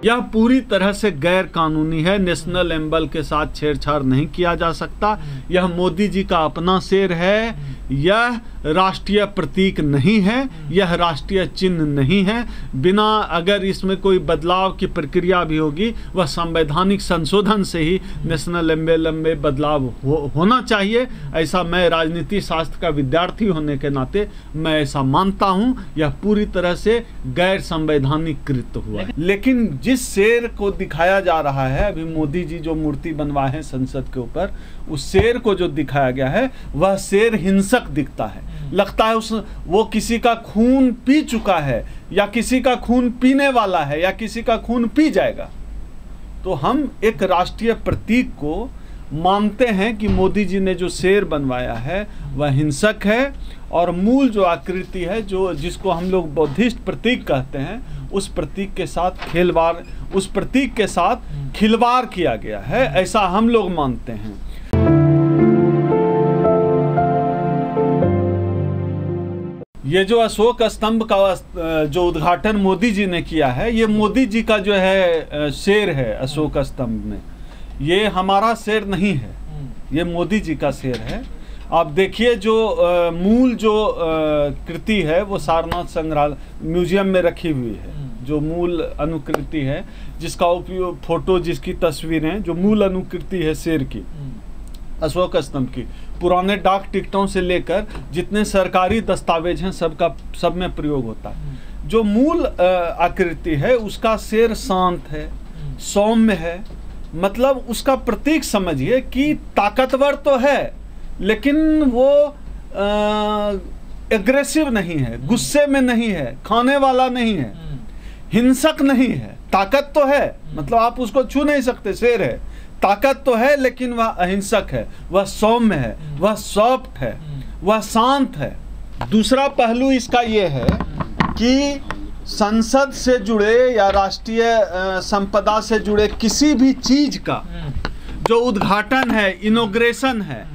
यह पूरी तरह से गैर कानूनी है। नेशनल एम्बल के साथ छेड़छाड़ नहीं किया जा सकता। यह मोदी जी का अपना शेर है। यह राष्ट्रीय प्रतीक नहीं है, यह राष्ट्रीय चिन्ह नहीं है। बिना अगर इसमें कोई बदलाव की प्रक्रिया भी होगी, वह संवैधानिक संशोधन से ही नेशनल एम्बल में बदलाव होना चाहिए। ऐसा मैं राजनीति शास्त्र का विद्यार्थी होने के नाते मैं ऐसा मानता हूँ। यह पूरी तरह से गैर संवैधानिक कृत हुआ है। लेकिन जिस शेर को दिखाया जा रहा है, अभी मोदी जी जो मूर्ति बनवाए हैं संसद के ऊपर, उस शेर को जो दिखाया गया है वह शेर हिंसक दिखता है। लगता है वो किसी का खून पी चुका है, या किसी का खून पीने वाला है, या किसी का खून पी जाएगा। तो हम एक राष्ट्रीय प्रतीक को मानते हैं कि मोदी जी ने जो शेर बनवाया है वह हिंसक है, और मूल जो आकृति है, जो जिसको हम लोग बौद्धिस्ट प्रतीक कहते हैं, उस प्रतीक के साथ खिलवाड़ किया गया है, ऐसा हम लोग मानते हैं। ये जो अशोक स्तंभ का जो उद्घाटन मोदी जी ने किया है, ये मोदी जी का जो है शेर है अशोक स्तंभ में। ये हमारा शेर नहीं है, ये मोदी जी का शेर है। आप देखिए जो मूल जो कृति है वो सारनाथ संग्रहालय म्यूजियम में रखी हुई है। जो मूल अनुकृति है, जिसका उपयोग फोटो, जिसकी तस्वीरें, जो मूल अनुकृति है शेर की, अशोक स्तंभ की, पुराने डाक टिकटों से लेकर जितने सरकारी दस्तावेज हैं सब में प्रयोग होता है। जो मूल आकृति है उसका शेर शांत है, सौम्य है। मतलब उसका प्रतीक समझिए कि ताकतवर तो है, लेकिन वो एग्रेसिव नहीं है, गुस्से में नहीं है, खाने वाला नहीं है, हिंसक नहीं है। ताकत तो है, मतलब आप उसको छू नहीं सकते, शेर है, ताकत तो है, लेकिन वह अहिंसक है, वह सौम्य है, वह सॉफ्ट है, वह शांत है। दूसरा पहलू इसका यह है कि संसद से जुड़े या राष्ट्रीय संपदा से जुड़े किसी भी चीज का जो उद्घाटन है, इनॉग्रेशन है,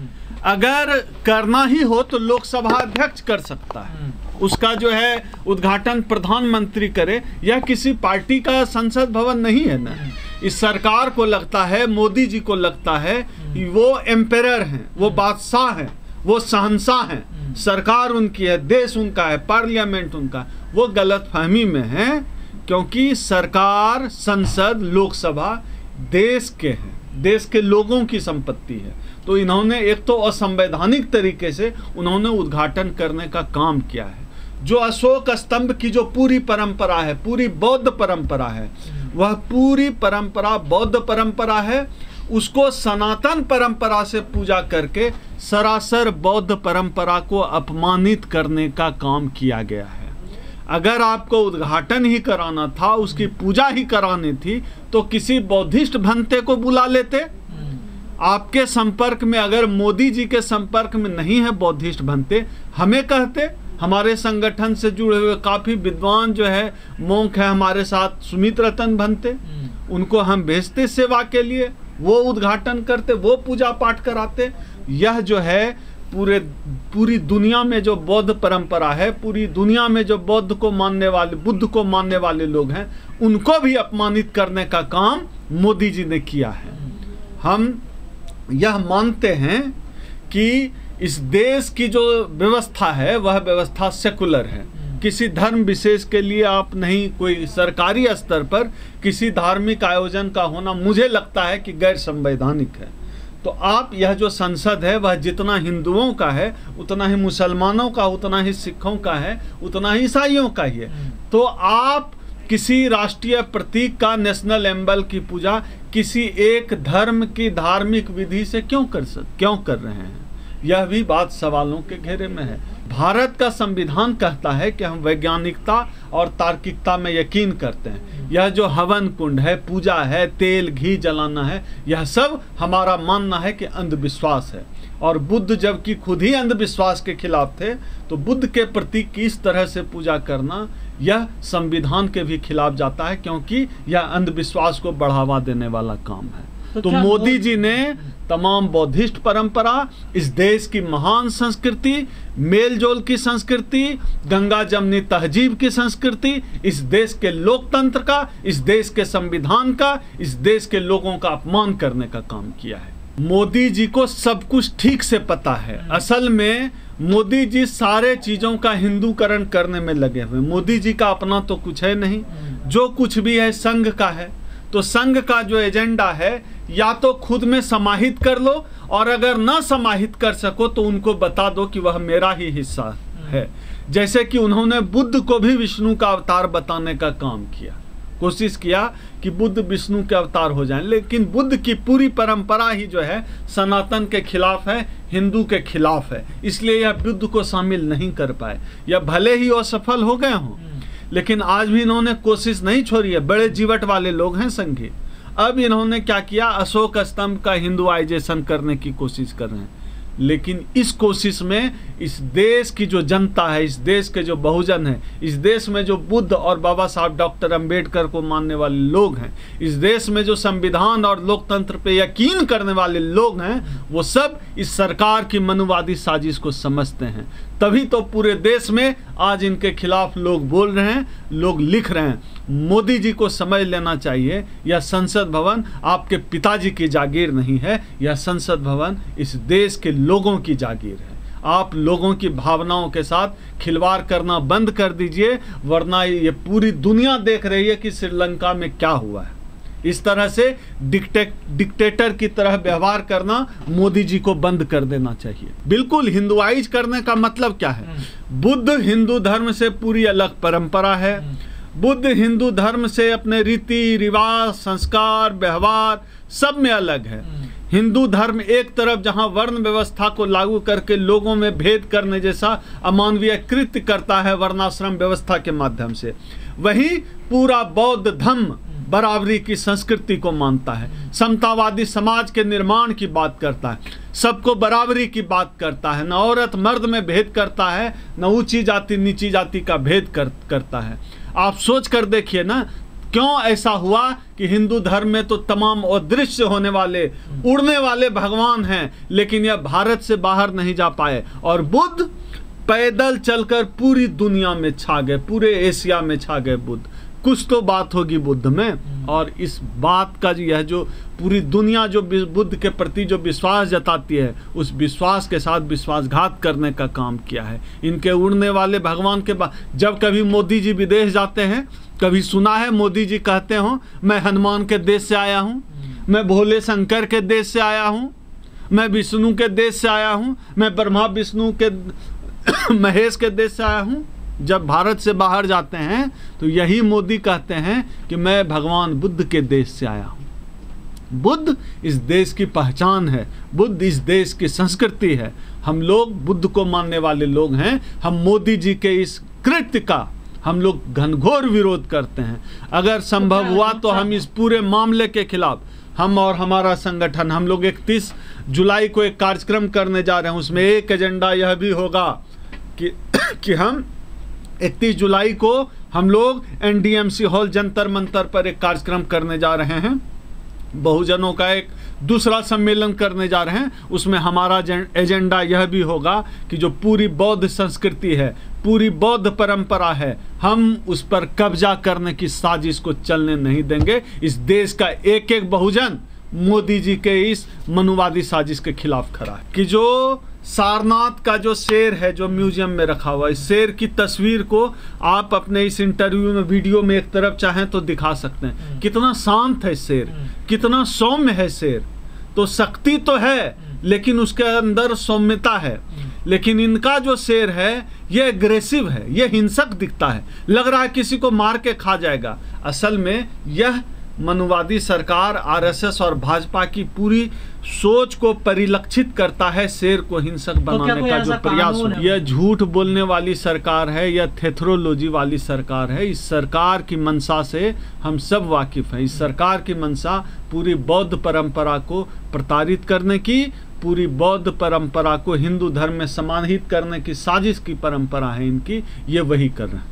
अगर करना ही हो तो लोकसभा अध्यक्ष कर सकता है। उसका जो है उद्घाटन प्रधानमंत्री करे। यह किसी पार्टी का संसद भवन नहीं है ना। इस सरकार को लगता है, मोदी जी को लगता है कि वो एम्पेरर हैं, वो बादशाह हैं, वो शहंशाह हैं, सरकार उनकी है, देश उनका है, पार्लियामेंट उनका है। वो गलतफहमी में है, क्योंकि सरकार, संसद, लोकसभा देश के हैं, देश के लोगों की संपत्ति है। तो इन्होंने एक तो असंवैधानिक तरीके से उन्होंने उद्घाटन करने का काम किया है। जो अशोक स्तंभ की जो पूरी परंपरा है, पूरी बौद्ध परंपरा है, वह पूरी परंपरा बौद्ध परंपरा है। उसको सनातन परंपरा से पूजा करके सरासर बौद्ध परंपरा को अपमानित करने का काम किया गया है। अगर आपको उद्घाटन ही कराना था, उसकी पूजा ही करानी थी, तो किसी बौद्धिस्ट भंते को बुला लेते। आपके संपर्क में, अगर मोदी जी के संपर्क में नहीं है बौद्धिस्ट भंते, हमें कहते। हमारे संगठन से जुड़े हुए काफी विद्वान जो है मोंक है हमारे साथ, सुमित रतन भंते, उनको हम भेजते सेवा के लिए, वो उद्घाटन करते, वो पूजा पाठ कराते। यह जो है पूरी दुनिया में जो बौद्ध परंपरा है, पूरी दुनिया में जो बुद्ध को मानने वाले लोग हैं, उनको भी अपमानित करने का काम मोदी जी ने किया है। हम यह मानते हैं कि इस देश की जो व्यवस्था है वह व्यवस्था सेकुलर है। किसी धर्म विशेष के लिए आप नहीं, कोई सरकारी स्तर पर किसी धार्मिक आयोजन का होना मुझे लगता है कि गैर संवैधानिक है। तो आप, यह जो संसद है वह जितना हिंदुओं का है, उतना ही मुसलमानों का, उतना ही सिखों का है, उतना ही ईसाइयों का ही है। तो आप किसी राष्ट्रीय प्रतीक का, नेशनल एम्बल की पूजा किसी एक धर्म की धार्मिक विधि से क्यों कर रहे हैं? यह भी बात सवालों के घेरे में है। भारत का संविधान कहता है कि हम वैज्ञानिकता और तार्किकता में यकीन करते हैं। यह जो हवन कुंड है, पूजा है, तेल घी जलाना है, यह सब हमारा मानना है कि अंधविश्वास है। और बुद्ध जबकि खुद ही अंधविश्वास के खिलाफ थे, तो बुद्ध के प्रतीक की इस तरह से पूजा करना यह संविधान के भी खिलाफ जाता है, क्योंकि यह अंधविश्वास को बढ़ावा देने वाला काम है। तो मोदी जी ने तमाम बौद्धिस्ट परंपरा, इस देश की महान संस्कृति, मेलजोल की संस्कृति, गंगा जमनी तहजीब की संस्कृति, इस देश के लोकतंत्र का, इस देश के संविधान का, इस देश के लोगों का अपमान करने का काम किया है। मोदी जी को सब कुछ ठीक से पता है। असल में मोदी जी सारे चीजों का हिंदूकरण करने में लगे हुए। मोदी जी का अपना तो कुछ है नहीं, जो कुछ भी है संघ का है। तो संघ का जो एजेंडा है या तो खुद में समाहित कर लो, और अगर ना समाहित कर सको तो उनको बता दो कि वह मेरा ही हिस्सा है। जैसे कि उन्होंने बुद्ध को भी विष्णु का अवतार बताने का काम किया, कोशिश किया कि बुद्ध विष्णु के अवतार हो जाएं, लेकिन बुद्ध की पूरी परंपरा ही जो है सनातन के खिलाफ है, हिंदू के खिलाफ है, इसलिए यह बुद्ध को शामिल नहीं कर पाए। यह भले ही असफल हो गए हों, लेकिन आज भी इन्होंने कोशिश नहीं छोड़ी है। बड़े जीवट वाले लोग हैं संघी। अब इन्होंने क्या किया, अशोक स्तंभ का हिंदुआइजेशन करने की कोशिश कर रहे हैं। लेकिन इस कोशिश में इस देश की जो जनता है, इस देश के जो बहुजन है, इस देश में जो बुद्ध और बाबा साहब डॉक्टर अंबेडकर को मानने वाले लोग हैं, इस देश में जो संविधान और लोकतंत्र पे यकीन करने वाले लोग हैं, वो सब इस सरकार की मनुवादी साजिश को समझते हैं। तभी तो पूरे देश में आज इनके खिलाफ लोग बोल रहे हैं, लोग लिख रहे हैं। मोदी जी को समझ लेना चाहिए, यह संसद भवन आपके पिताजी की जागीर नहीं है, यह संसद भवन इस देश के लोगों की जागीर है। आप लोगों की भावनाओं के साथ खिलवाड़ करना बंद कर दीजिए, वरना ये पूरी दुनिया देख रही है कि श्रीलंका में क्या हुआ है। इस तरह से डिक्टेटर की तरह व्यवहार करना मोदी जी को बंद कर देना चाहिए। बिल्कुल हिंदुआइज करने का मतलब क्या है? बुद्ध हिंदू धर्म से पूरी अलग परंपरा है। बुद्ध हिंदू धर्म से अपने रीति रिवाज, संस्कार, व्यवहार सब में अलग है। हिंदू धर्म एक तरफ जहां वर्ण व्यवस्था को लागू करके लोगों में भेद करने जैसा अमानवीय कृत्य करता है वर्णाश्रम व्यवस्था के माध्यम से, वहीं पूरा बौद्ध धर्म बराबरी की संस्कृति को मानता है, समतावादी समाज के निर्माण की बात करता है, सबको बराबरी की बात करता है, न औरत मर्द में भेद करता है, न ऊंची जाति नीची जाति का भेद करता है। आप सोच कर देखिए ना, क्यों ऐसा हुआ कि हिंदू धर्म में तो तमाम अदृश्य होने वाले, उड़ने वाले भगवान हैं, लेकिन यह भारत से बाहर नहीं जा पाए, और बुद्ध पैदल चलकर पूरी दुनिया में छा गए, पूरे एशिया में छा गए बुद्ध। कुछ तो बात होगी बुद्ध में, और इस बात का यह जो पूरी दुनिया जो बुद्ध के प्रति जो विश्वास जताती है, उस विश्वास के साथ विश्वासघात करने का काम किया है। इनके उड़ने वाले भगवान के बाद जब कभी मोदी जी विदेश जाते हैं, कभी सुना है मोदी जी कहते हो मैं हनुमान के देश से आया हूँ, मैं भोले शंकर के देश से आया हूँ, मैं विष्णु के देश से आया हूँ, मैं ब्रह्मा विष्णु के महेश के देश से आया हूँ? जब भारत से बाहर जाते हैं तो यही मोदी कहते हैं कि मैं भगवान बुद्ध के देश से आया हूँ। बुद्ध इस देश की पहचान है, बुद्ध इस देश की संस्कृति है। हम लोग बुद्ध को मानने वाले लोग हैं। हम मोदी जी के इस कृत्य का हम लोग घनघोर विरोध करते हैं। अगर संभव हुआ तो हम इस पूरे मामले के खिलाफ, हम और हमारा संगठन, हम लोग 31 जुलाई को एक कार्यक्रम करने जा रहे हैं। उसमें एक एजेंडा यह भी होगा कि हम 31 जुलाई को हम लोग NDMC हॉल जंतर मंतर पर एक कार्यक्रम करने जा रहे हैं। बहुजनों का एक दूसरा सम्मेलन करने जा रहे हैं। उसमें हमारा एजेंडा यह भी होगा कि जो पूरी बौद्ध संस्कृति है, पूरी बौद्ध परंपरा है, हम उस पर कब्जा करने की साजिश को चलने नहीं देंगे। इस देश का एक एक बहुजन मोदी जी के इस मनुवादी साजिश के खिलाफ खड़ा है। कि जो सारनाथ का जो शेर है जो म्यूजियम में रखा हुआ है, इस शेर की तस्वीर को आप अपने इस इंटरव्यू में, वीडियो में एक तरफ चाहें तो दिखा सकते हैं। कितना शांत है शेर, कितना सौम्य है शेर। तो शक्ति तो है लेकिन उसके अंदर सौम्यता है। लेकिन इनका जो शेर है ये एग्रेसिव है, ये हिंसक दिखता है, लग रहा है किसी को मार के खा जाएगा। असल में यह मनुवादी सरकार, RSS और भाजपा की पूरी सोच को परिलक्षित करता है, शेर को हिंसक बनाने का जो प्रयास हो। यह झूठ बोलने वाली सरकार है, यह थेथरोलॉजी वाली सरकार है। इस सरकार की मंशा से हम सब वाकिफ हैं। इस सरकार की मंशा पूरी बौद्ध परंपरा को प्रताड़ित करने की, पूरी बौद्ध परंपरा को हिंदू धर्म में समाहित करने की साजिश की परंपरा है इनकी, ये वही कर रहे हैं।